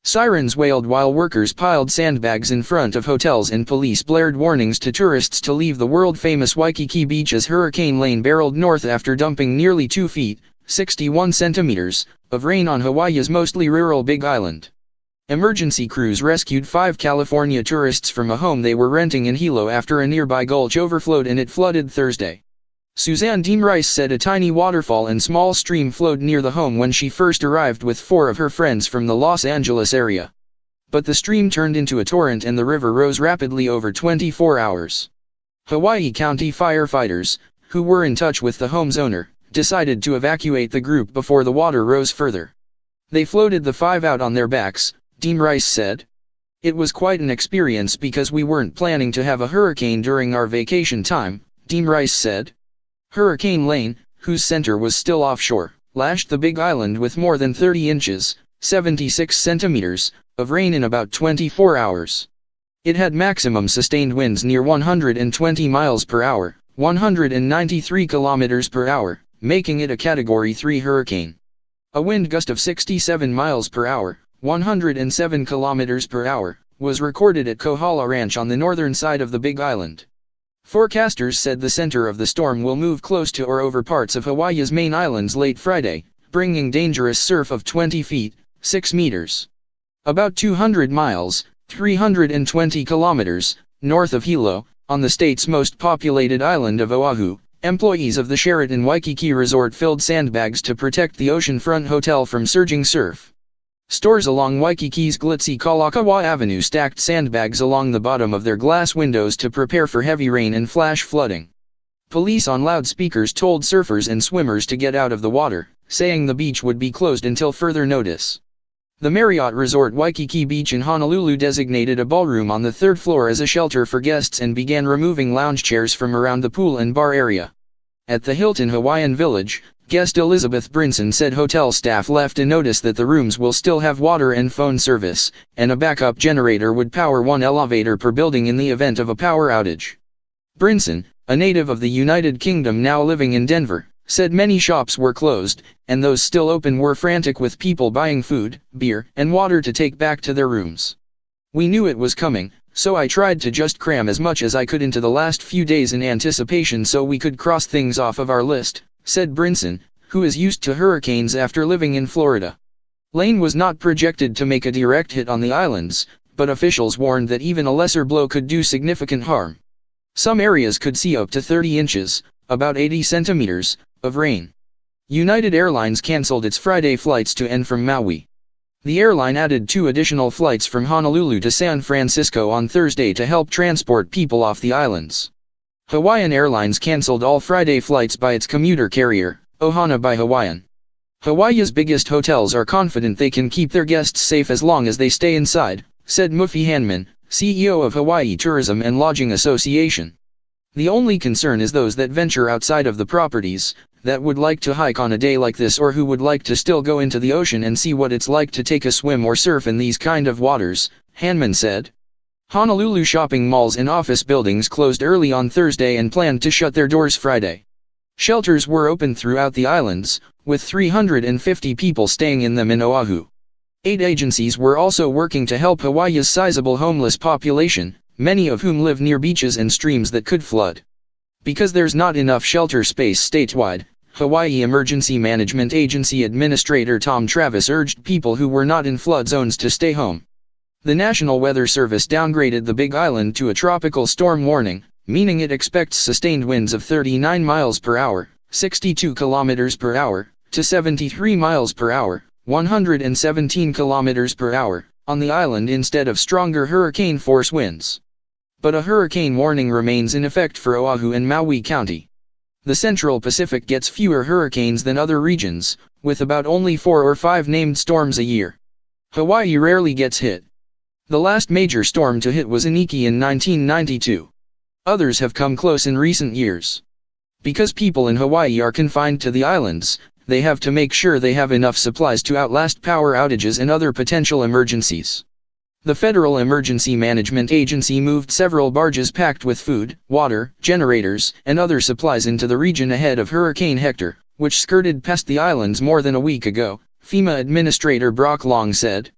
Sirens wailed while workers piled sandbags in front of hotels and police blared warnings to tourists to leave the world-famous Waikiki Beach as Hurricane Lane barreled north after dumping nearly 2 feet, 61 centimeters, of rain on Hawaii's mostly rural Big Island. Emergency crews rescued 5 California tourists from a home they were renting in Hilo after a nearby gulch overflowed and it flooded Thursday. Suzanne Dean Rice said a tiny waterfall and small stream flowed near the home when she first arrived with 4 of her friends from the Los Angeles area. But the stream turned into a torrent and the river rose rapidly over 24 hours. Hawaii County firefighters, who were in touch with the home's owner, decided to evacuate the group before the water rose further. They floated the 5 out on their backs, Dean Rice said. It was quite an experience because we weren't planning to have a hurricane during our vacation time, Dean Rice said. Hurricane Lane, whose center was still offshore, lashed the Big Island with more than 30 inches, 76 centimeters, of rain in about 24 hours. It had maximum sustained winds near 120 miles per hour, 193 kilometers per hour, making it a Category 3 hurricane. A wind gust of 67 miles per hour, 107 kilometers per hour, was recorded at Kohala Ranch on the northern side of the Big Island. Forecasters said the center of the storm will move close to or over parts of Hawaii's main islands late Friday, bringing dangerous surf of 20 feet, 6 meters. About 200 miles, 320 kilometers, north of Hilo, on the state's most populated island of Oahu, employees of the Sheraton Waikiki Resort filled sandbags to protect the oceanfront hotel from surging surf. Stores along Waikiki's glitzy Kalakaua Avenue stacked sandbags along the bottom of their glass windows to prepare for heavy rain and flash flooding. Police on loudspeakers told surfers and swimmers to get out of the water, saying the beach would be closed until further notice. The Marriott Resort Waikiki Beach in Honolulu designated a ballroom on the 3rd floor as a shelter for guests and began removing lounge chairs from around the pool and bar area. At the Hilton Hawaiian Village, guest Elizabeth Brinson said hotel staff left a notice that the rooms will still have water and phone service, and a backup generator would power 1 elevator per building in the event of a power outage. Brinson, a native of the United Kingdom now living in Denver, said many shops were closed, and those still open were frantic with people buying food, beer, and water to take back to their rooms. We knew it was coming, so I tried to just cram as much as I could into the last few days in anticipation so we could cross things off of our list, said Brinson, who is used to hurricanes after living in Florida. Lane was not projected to make a direct hit on the islands, but officials warned that even a lesser blow could do significant harm. Some areas could see up to 30 inches, about 80 centimeters, of rain. United Airlines canceled its Friday flights to and from Maui. The airline added 2 additional flights from Honolulu to San Francisco on Thursday to help transport people off the islands. Hawaiian Airlines canceled all Friday flights by its commuter carrier, Ohana by Hawaiian. Hawaii's biggest hotels are confident they can keep their guests safe as long as they stay inside, said Mufi Hanman, CEO of Hawaii Tourism and Lodging Association. The only concern is those that venture outside of the properties, that would like to hike on a day like this or who would like to still go into the ocean and see what it's like to take a swim or surf in these kind of waters, Hanman said. Honolulu shopping malls and office buildings closed early on Thursday and planned to shut their doors Friday. Shelters were open throughout the islands, with 350 people staying in them in Oahu. 8 agencies were also working to help Hawaii's sizable homeless population, many of whom live near beaches and streams that could flood. Because there's not enough shelter space statewide, Hawaii Emergency Management Agency Administrator Tom Travis urged people who were not in flood zones to stay home. The National Weather Service downgraded the Big Island to a tropical storm warning, meaning it expects sustained winds of 39 miles per hour, 62 kilometers per hour, to 73 miles per hour, 117 kilometers per hour, on the island instead of stronger hurricane-force winds. But a hurricane warning remains in effect for Oahu and Maui County. The Central Pacific gets fewer hurricanes than other regions, with about only 4 or 5 named storms a year. Hawaii rarely gets hit. The last major storm to hit was Iniki in 1992. Others have come close in recent years. Because people in Hawaii are confined to the islands, they have to make sure they have enough supplies to outlast power outages and other potential emergencies. The Federal Emergency Management Agency moved several barges packed with food, water, generators, and other supplies into the region ahead of Hurricane Hector, which skirted past the islands more than a week ago, FEMA Administrator Brock Long said.